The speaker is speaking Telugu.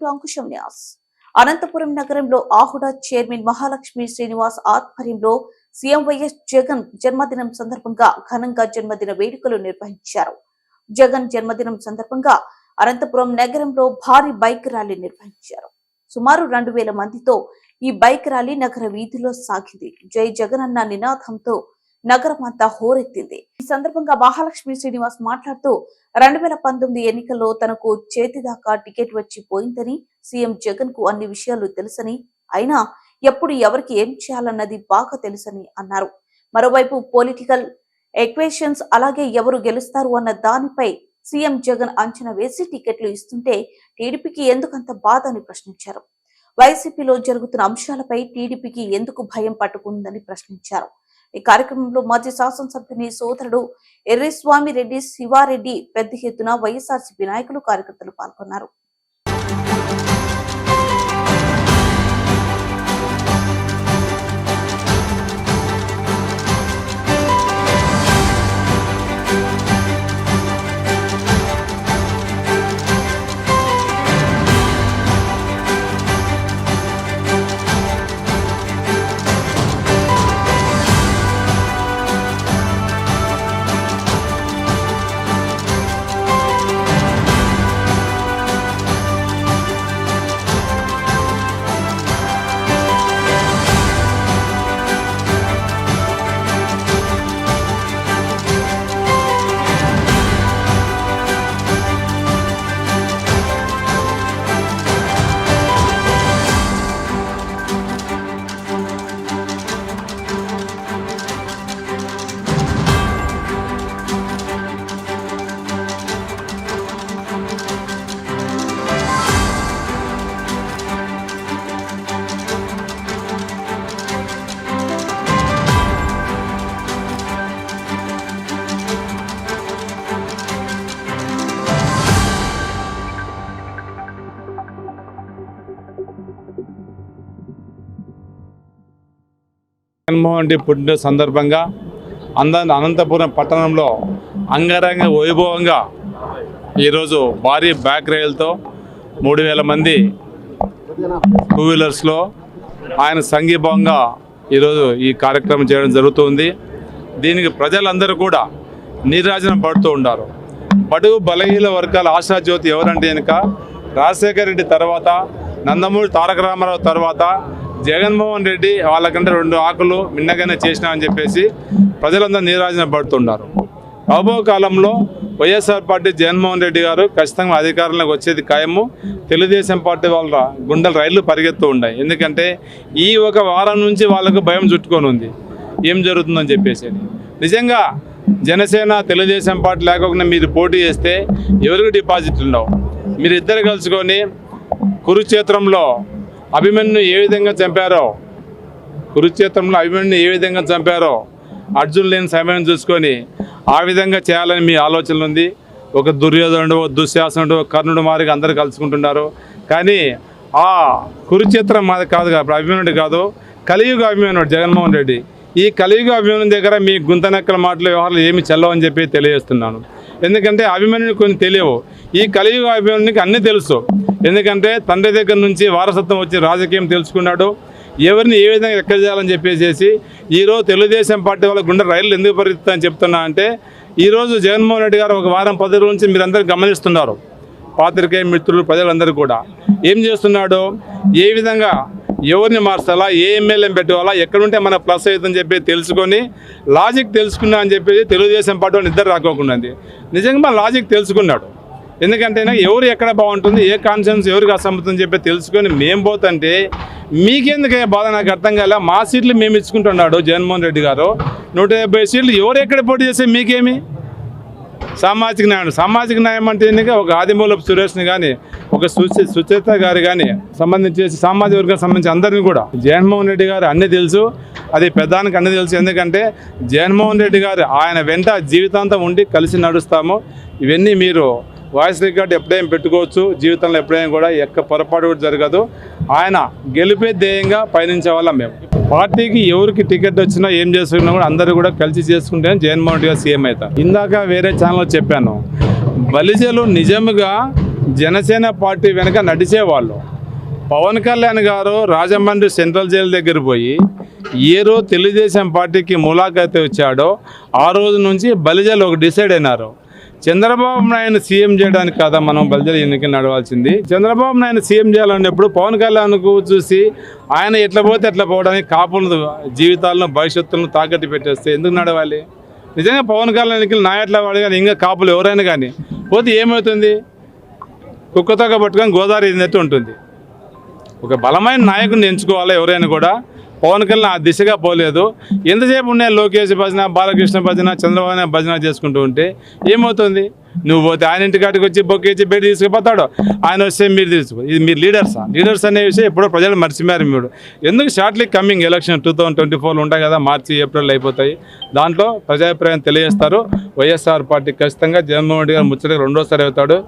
టు అంకుశం న్యాస్. అనంతపురం నగరంలో ఆహుడా చైర్మన్ మహాలక్ష్మి శ్రీనివాస్ ఆధ్వర్యంలో సీఎం వైఎస్ జగన్ జన్మదినం సందర్భంగా ఘనంగా జన్మదిన వేడుకలు నిర్వహించారు. జగన్ జన్మదినం సందర్భంగా అనంతపురం నగరంలో భారీ బైక్ ర్యాలీ నిర్వహించారు. సుమారు 2000 మందితో ఈ బైక్ ర్యాలీ నగర వీధిలో సాగింది. జై జగన్ అన్న నినాదంతో నగరమంతా హోరెత్తింది. ఈ సందర్భంగా మహాలక్ష్మి శ్రీనివాస్ మాట్లాడుతూ 2019 ఎన్నికల్లో తనకు చేతిదాకా టికెట్ వచ్చి పోయిందని, సీఎం జగన్ కు అన్ని విషయాలు తెలుసని, అయినా ఎప్పుడు ఎవరికి ఏం చేయాలన్నది బాగా తెలుసని అన్నారు. మరోవైపు పొలిటికల్ ఈక్వేషన్స్ అలాగే ఎవరు గెలుస్తారు అన్న దానిపై సీఎం జగన్ అంచనా వేసి టికెట్లు ఇస్తుంటే టీడీపీకి ఎందుకంత బాధ అని ప్రశ్నించారు. వైసీపీలో జరుగుతున్న అంశాలపై టీడీపీకి ఎందుకు భయం పట్టుకుందని ప్రశ్నించారు. ఈ కార్యక్రమంలో మాజీ శాసనసభ్యుని సోదరుడు ఎర్రిస్వామి రెడ్డి, శివారెడ్డి, పెద్ద ఎత్తున వైఎస్ఆర్సీపీ నాయకులు, కార్యకర్తలు పాల్గొన్నారు. జగన్మోహన్ రెడ్డి పుట్టిన సందర్భంగా అనంతపురం పట్టణంలో అంగరంగ వైభవంగా ఈరోజు భారీ బ్యాక్ రైలుతో 3000 మంది 2 వీలర్స్లో ఆయన సంఘీభావంగా ఈరోజు ఈ కార్యక్రమం చేయడం జరుగుతుంది. దీనికి ప్రజలందరూ కూడా నీరాజనం పడుతూ ఉన్నారు. బడుగు బలహీన వర్గాల ఆశాజ్యోతి ఎవరంటే కనుక రాజశేఖర రెడ్డి తర్వాత, నందమూరి తారక రామారావు తర్వాత జగన్మోహన్ రెడ్డి వాళ్ళకంటే 2 ఆకులు మిన్నగానే చేసినామని చెప్పేసి ప్రజలందరూ నీరాజన పడుతున్నారు. రాబో కాలంలో వైఎస్ఆర్ పార్టీ జగన్మోహన్ రెడ్డి గారు ఖచ్చితంగా అధికారంలోకి వచ్చేది ఖాయము. తెలుగుదేశం పార్టీ వాళ్ళ గుండెల రైళ్లు పరిగెత్తూ ఉన్నాయి. ఎందుకంటే ఈ ఒక వారం నుంచి వాళ్ళకు భయం చుట్టుకొని ఉంది ఏం జరుగుతుందని చెప్పేసి. నిజంగా జనసేన తెలుగుదేశం పార్టీ లేకుండా మీరు పోటీ చేస్తే ఎవరికి డిపాజిట్లు ఉండవు. మీరు ఇద్దరు కలుసుకొని కురుక్షేత్రంలో అభిమన్యుని ఏ విధంగా చంపారో అర్జున్ లేని సమయం చూసుకొని ఆ విధంగా చేయాలని మీ ఆలోచనలు ఉంది. ఒక దుర్యోధనుడు, దుశ్శాసనుడు, కర్ణుడు మారిగా అందరూ కలుసుకుంటున్నారు. కానీ ఆ కురుక్షేత్రం మాది కాదు, అభిమన్యుడు కాదు, కలియుగ అభిమన్యుడు జగన్మోహన్ రెడ్డి. ఈ కలియుగ అభిమన్యుని దగ్గర మీ గుంతనక్కల మాటలు వ్యవహారాలు ఏమి చెల్లవని చెప్పి తెలియజేస్తున్నాను. ఎందుకంటే అభిమన్యుని కొన్ని తెలియవు. ఈ కలియుగ అభిమన్యునికి అన్నీ తెలుసు. ఎందుకంటే తండ్రి దగ్గర నుంచి వారసత్వం వచ్చి రాజకీయం తెలుసుకున్నాడు. ఎవరిని ఏ విధంగా ఎక్కడ చేయాలని చెప్పేసి ఈరోజు తెలుగుదేశం పార్టీ వాళ్ళ గుండె రైళ్లు ఎందుకు పరిగెత్తాలని చెప్తున్నా అంటే, ఈరోజు జగన్మోహన్ రెడ్డి గారు ఒక వారం 10 రోజుల నుంచి మీరందరూ గమనిస్తున్నారు. పాత్రికేయ మిత్రులు, ప్రజలందరూ కూడా ఏం చేస్తున్నాడో, ఏ విధంగా ఎవరిని మార్చాలా, ఏ ఎమ్మెల్యేని పెట్టుకోవాలా, ఎక్కడుంటే మన ప్లస్ అవుతుందని చెప్పి తెలుసుకొని లాజిక్ తెలుసుకున్నా అని చెప్పేసి తెలుగుదేశం పార్టీ వాళ్ళు నిద్ర రాకోకుండా నిజంగా లాజిక్ తెలుసుకున్నాడు. ఎందుకంటే ఎవరు ఎక్కడ బాగుంటుంది, ఏ కాన్ఫిడెన్స్ ఎవరికి అసమ్మతం చెప్పి తెలుసుకొని మేము పోతుంటే మీకెందుకే బాధ నాకు అర్థం కాలే. మా సీట్లు మేము ఇచ్చుకుంటున్నాడు జగన్మోహన్ రెడ్డి గారు. 150 సీట్లు ఎవరు ఎక్కడ పోటీ చేస్తే మీకేమి? సామాజిక న్యాయం అంటే ఒక ఆదిమూలపు సురేష్ని కానీ, ఒక సుచేత గారు కానీ సంబంధించి సామాజిక వర్గానికి సంబంధించి అందరినీ కూడా జగన్మోహన్ రెడ్డి గారు అన్నీ తెలుసు. అది పెద్దానికి అన్నీ తెలుసు. ఎందుకంటే జగన్మోహన్ రెడ్డి గారు ఆయన వెంట జీవితాంతం ఉండి కలిసి నడుస్తాము. ఇవన్నీ మీరు వాయిస్ రికార్డ్ ఎప్పుడైనా పెట్టుకోవచ్చు. జీవితంలో ఎప్పుడైనా కూడా పొరపాటు కూడా జరగదు. ఆయన గెలిపే ధ్యేయంగా పయనించే వాళ్ళం మేము. పార్టీకి ఎవరికి టికెట్ వచ్చినా ఏం చేసుకున్నా కూడా అందరూ కూడా కలిసి చేసుకుంటే జగన్మోహన్ రెడ్డి గారు సీఎం అవుతారు. ఇందాక వేరే ఛానల్లో చెప్పాను, బలిజలు నిజంగా జనసేన పార్టీ వెనక నడిచేవాళ్ళు. పవన్ కళ్యాణ్ గారు రాజమండ్రి సెంట్రల్ జైలు దగ్గర పోయి ఏ రోజు తెలుగుదేశం పార్టీకి ములాఖాత్ వచ్చాడో ఆ రోజు నుంచి బలిజలు ఒక డిసైడ్ అయినారు. చంద్రబాబు నాయుడు సీఎం చేయడానికి కాదా మనం బలిజల ఎన్నికలు నడవాల్సింది. చంద్రబాబు నాయుడు సీఎం చేయాలన్నప్పుడు పవన్ కళ్యాణ్కు చూసి ఆయన ఎట్లా పోతే ఎట్లా పోవడానికి కాపుల జీవితాలను భవిష్యత్తులను తాకట్టు పెట్టేస్తే ఎందుకు నడవాలి? నిజంగా పవన్ కళ్యాణ్ ఎన్నికలు నా ఎట్లా వాడు కానీ ఇంకా కాపులు ఎవరైనా కానీ పోతే ఏమవుతుంది? కుక్కతోక పట్టుకొని గోదావరి ఎన్నట్టు ఉంటుంది. ఒక బలమైన నాయకుడిని ఎంచుకోవాలి ఎవరైనా కూడా. పవన్ కళ్యాణ్ ఆ దిశగా పోలేదు. ఎంతసేపు ఉన్నాయి లోకేష్ భజన, బాలకృష్ణ భజన, చంద్రబాబు భజన చేసుకుంటూ ఉంటే ఏమవుతుంది? నువ్వు పోతే ఆయన ఇంటికాటికి వచ్చి బొక్కేసి బయట తీసుకుపోతాడు, ఆయన వస్తే మీరు తీసుకో. ఇది మీరు లీడర్స్ అనే విషయం ఎప్పుడో ప్రజలు మర్చిపోయారు. మీరు ఎందుకు షార్ట్లీ కమింగ్ ఎలక్షన్ 2024 ఉంటాయి కదా, మార్చి ఏప్రిల్ అయిపోతాయి. దాంట్లో ప్రజాభిప్రాయం తెలియజేస్తారు. వైఎస్ఆర్ పార్టీ ఖచ్చితంగా జగన్మోహన్ రెడ్డి గారు ముచ్చటగా రెండోసారి అవుతాడు.